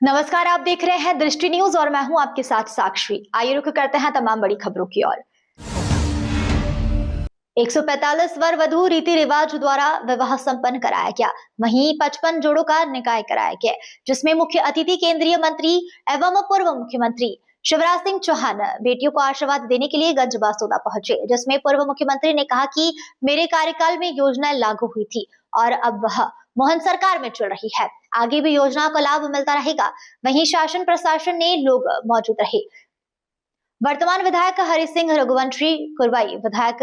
नमस्कार, आप देख रहे हैं दृष्टि न्यूज और मैं हूं आपके साथ साक्षी। आइए रुक करते हैं तमाम बड़ी खबरों की ओर। 145 वर वधु रीति रिवाज द्वारा विवाह संपन्न कराया गया। वहीं 55 जोड़ों का निकाय कराया गया, जिसमें मुख्य अतिथि केंद्रीय मंत्री एवं पूर्व मुख्यमंत्री शिवराज सिंह चौहान बेटियों को आशीर्वाद देने के लिए गंज बासोदा पहुंचे, जिसमें पूर्व मुख्यमंत्री ने कहा कि मेरे कार्यकाल में योजनाएं लागू हुई थी और अब वह मोहन सरकार में चल रही है। आगे भी योजनाओं का लाभ मिलता रहेगा। वहीं शासन प्रशासन ने लोग मौजूद रहे। वर्तमान विधायक हरि सिंह रघुवंशी कुरवाई, विधायक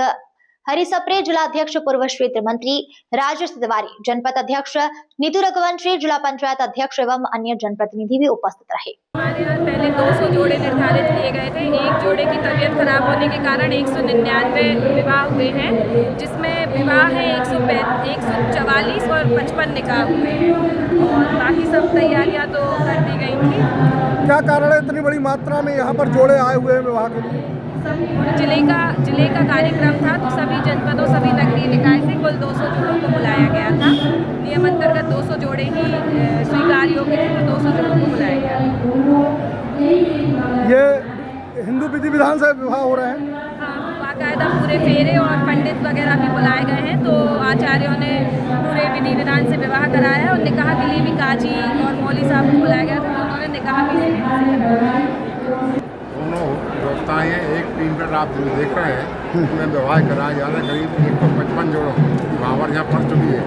हरि सप्रे, जिलाध्यक्ष पूर्व क्षेत्र मंत्री राजेश तिवारी, जनपद अध्यक्ष नीतू रघुवंशी, जिला पंचायत अध्यक्ष एवं अन्य जनप्रतिनिधि भी उपस्थित रहे। हमारे यहाँ पहले 200 जोड़े निर्धारित किए गए थे। एक जोड़े की तबीयत खराब होने के कारण 199 विवाह हुए हैं, जिसमें विवाह है 144 और 55 निकाह हुए हैं और बाकी सब तैयारियां तो कर दी गई थी। क्या कारण है इतनी बड़ी मात्रा में यहाँ पर जोड़े आए हुए हैं विवाह के लिए? जिले का कार्यक्रम था, तो सभी जनपदों सभी नगरीय निकाय से कुल 200 जोड़ों को बुलाया गया था। नियम अंतर्गत 200 जोड़े ही स्वीकार योग्य थे, तो 200 जोड़ों को बुलाया गया। ये हिंदू विधि विधान से विवाह हो रहे हैं? हाँ, बाकायदा पूरे फेरे और पंडित वगैरह भी बुलाए गए हैं, तो आचार्यों ने पूरे विधि विधान से विवाह कराया है और निकाह के लिए भी काजी और मौली साहब को बुलाया गया था, तो उन्होंने निकाह भी दोनों व्यवस्थाएँ एक टीम पर आप जो देख रहे हैं उसमें विवाह कराया जा रहा है। करीब 155 जोड़ों वहाँ यहाँ पड़ चुकी है।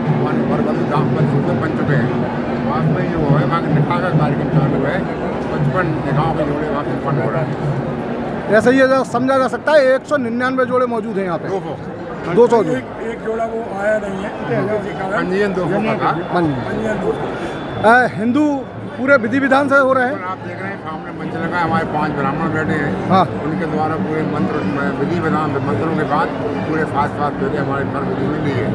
हमारे बरबली दाम्पत्य सूत्र बन चुके हैं। बाद में जो है वहाँ निकाह का कार्यक्रम चालू है। 55 निकाहों के जोड़े वहाँ संपन्न हो रहा है। ऐसा ये समझा जा सकता है 199 जोड़े मौजूद हैं यहाँ पे? 200 एक जोड़ा वो आया नहीं है, पंजीयन 200 का था। हिंदू पूरे विधि विधान से हो रहे हैं। आप देख रहे हैं सामने मंच लगा है, हमारे 5 ब्राह्मण बैठे हैं। हाँ, उनके द्वारा पूरे मंत्र विधि विधान मंत्रों के बाद पूरे फास्ट पहले हमारे पर विधि मिली है।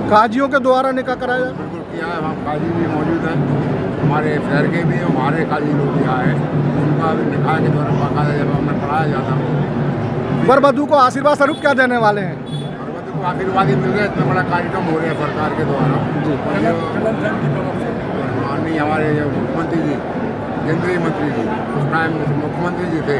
काजियों के द्वारा निकाह कराया जाए? बिल्कुल किया है। वहाँ काजी भी मौजूद हैं, हमारे शहर के भी, हमारे काजी लोग भी आए हैं। उनका भी निकाह के द्वारा बाकायदा जब हमें पढ़ाया जाता है। वर वधु को आशीर्वाद स्वरूप क्या देने वाले हैं? वर वधु को आशीर्वाद ही मिल रहा है। इतना बड़ा कार्यक्रम हो रहा है सरकार के द्वारा। माननीय हमारे मुख्यमंत्री जी, केंद्रीय मंत्री जी, उस टाइम मुख्यमंत्री जी थे,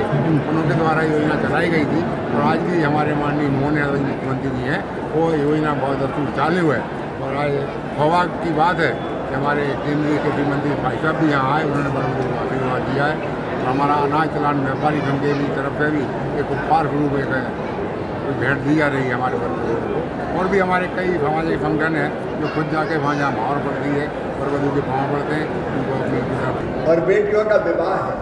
उनके द्वारा योजना चलाई गई थी और आज भी हमारे माननीय मोहन यादव मुख्यमंत्री जी हैं, वो योजना बहुत दस्तूर चालू है। और आज सौभाग्य की बात है कि हमारे केंद्रीय कृषि मंत्री भाई साहब भी यहाँ आए, उन्होंने बड़ा आशीर्वाद दिया है। और हमारा अनाज चलान व्यापारी संघ की तरफ से भी एक उपहार स्वरूप एक भेंट दी जा रही है हमारे वर्ग को। और भी हमारे कई सामाजिक संगठन हैं जो खुद जाके वहाँ जहाँ भाव पड़ती है वर वधु के भाव पड़ते हैं, उनको अपनी और बेटियों का विवाह है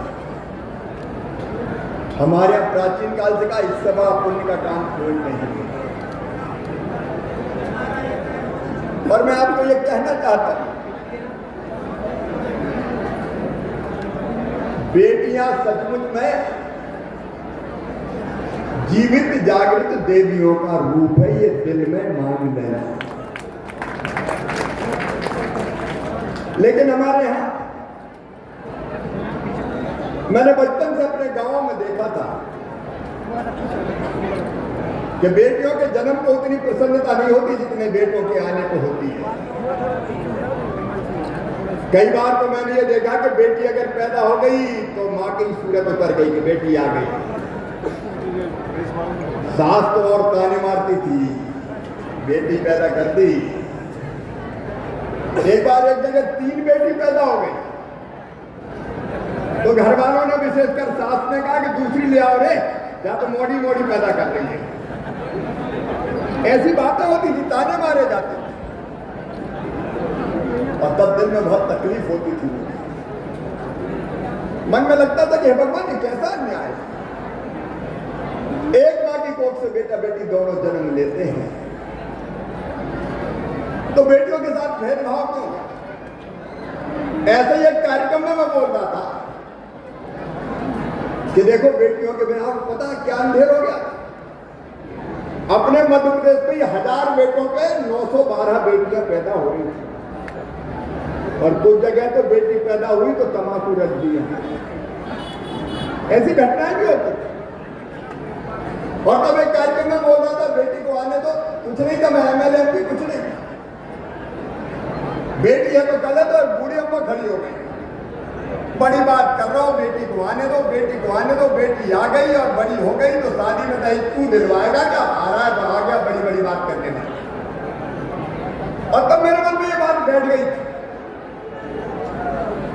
हमारे प्राचीन काल से का इस सभा पुण्य का काम कोई नहीं है। और मैं आपको ये कहना चाहता हूं, बेटियां सचमुच में जीवित जागृत देवियों का रूप है, ये दिल में मान लेना। लेकिन हमारे यहाँ मैंने बचपन से अपने गांवों में देखा था कि बेटियों के जन्म को उतनी प्रसन्नता नहीं होती जितने बेटों के आने को होती है। कई बार तो मैंने ये देखा कि बेटी अगर पैदा हो गई तो माँ की सूरत उतर गई कि बेटी आ गई। सास तो और ताने मारती थी, बेटी पैदा कर दी। एक बार एक जगह 3 बेटी पैदा हो गई तो घर वालों ने विशेषकर सास ने कहा कि दूसरी ले आओ रे, या तो मोड़ी मोड़ी पैदा कर रही है। ऐसी बातें होती थी, ताने मारे जाते थे और तब दिल में बहुत तकलीफ होती थी। मन में लगता था कि भगवान ये कैसा अन्याय है। एक माँ की कोख से बेटा बेटी दोनों जन्म लेते हैं, तो बेटियों के साथ भेदभाव क्यों? ऐसे ही एक कार्यक्रम में मैं बोल रहा था कि देखो बेटियों के बिना पता क्या अंधेर हो गया। अपने मध्य प्रदेश में 1000 बेटों पे 912 बेटियां पैदा हो रही थी और कुछ जगह तो बेटी पैदा हुई तो तम्बाकू रख दिया। ऐसी घटनाएं भी होती थी। और तब एक कार्यक्रम में बोल रहा था बेटी को आने दो, कुछ नहीं था, मैं MLA MP कुछ नहीं। बेटी है तो गलत और बूढ़ी अम्मा खड़ी हो गई। बड़ी बात कर रहा हूँ, बेटी को आने दो, बेटी को आने दो, बेटी आ गई और बड़ी हो गई तो शादी में दहेज तू दिलवाएगा क्या? आ रहा है तो आ गया, बड़ी बड़ी बात करने में। और तब मेरे मन में ये बात बैठ गई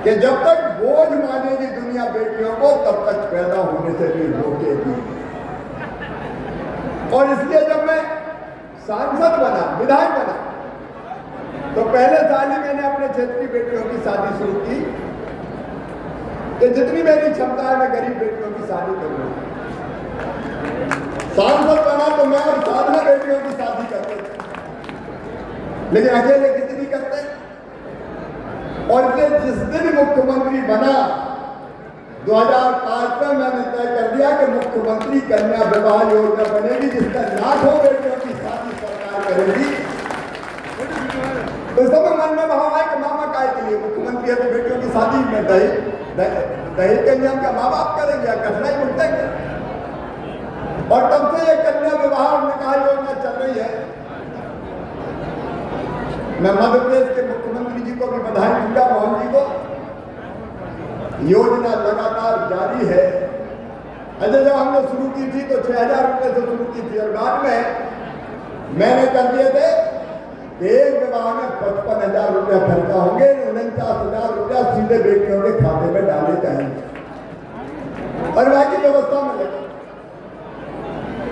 कि जब तक बोझ मानेगी दुनिया बेटियों को, तब तक पैदा होने से भी रोकेगी। और इसलिए जब मैं सांसद बना, विधायक बना, तो पहले साल ही मैंने अपने क्षेत्र की बेटियों की शादी शुरू की कि जितनी मेरी क्षमता है मैं गरीब बेटियों की शादी करूंगा। सांसद बना तो मैं और साधना बेटियों की शादी करते थे, लेकिन अकेले कितनी करते। और जिस दिन मुख्यमंत्री बना 2005 में मैंने तय कर दिया कि मुख्यमंत्री कन्या विवाह योजना बनेगी, जिसका लाखों बेटियों की शादी सरकार करेगी। तो समय मन में भाव आया कि मामा काय के लिए मुख्यमंत्री है तो बेटियों की शादी में दहेज कन्या का माँ बाप करेंगे, कठिनाई मिलते हैं। और तब से ये कन्या विवाह और निकाह योजना चल रही है। मैं मध्य प्रदेश के मुख्यमंत्री जी को भी बधाई दूंगा, मोहन जी को। योजना लगातार जारी है। अच्छा, जब हमने शुरू की थी तो 6,000 रुपए से शुरू की थी और बाद में मैंने कर दिए थे एक विवाह में 55,000 रुपया खर्चा होंगे, 49,000 रुपया सीधे बेटियों के खाते में डाले जाएंगे और बाकी व्यवस्था में लगे।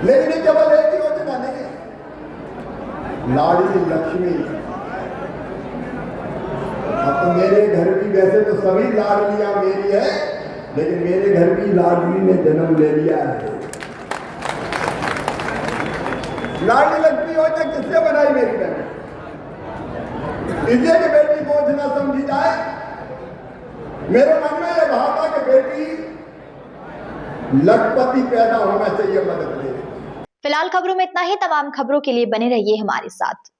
लेकिन ये केवल एक योजना नहीं है, लाडली लक्ष्मी। अब तो मेरे घर भी, वैसे तो सभी लाडलियां मेरी है, लेकिन मेरे घर भी लाडली ने जन्म ले लिया है। लाडली लक्ष्मी योजना किसने बनाई? मेरी बहन। इसलिए कि बेटी बोझ न समझी जाए। मेरे मन में यह भाव था कि बेटी लखपति पैदा होना चाहिए मदद ले। फिलहाल खबरों में इतना ही। तमाम खबरों के लिए बने रहिए हमारे साथ।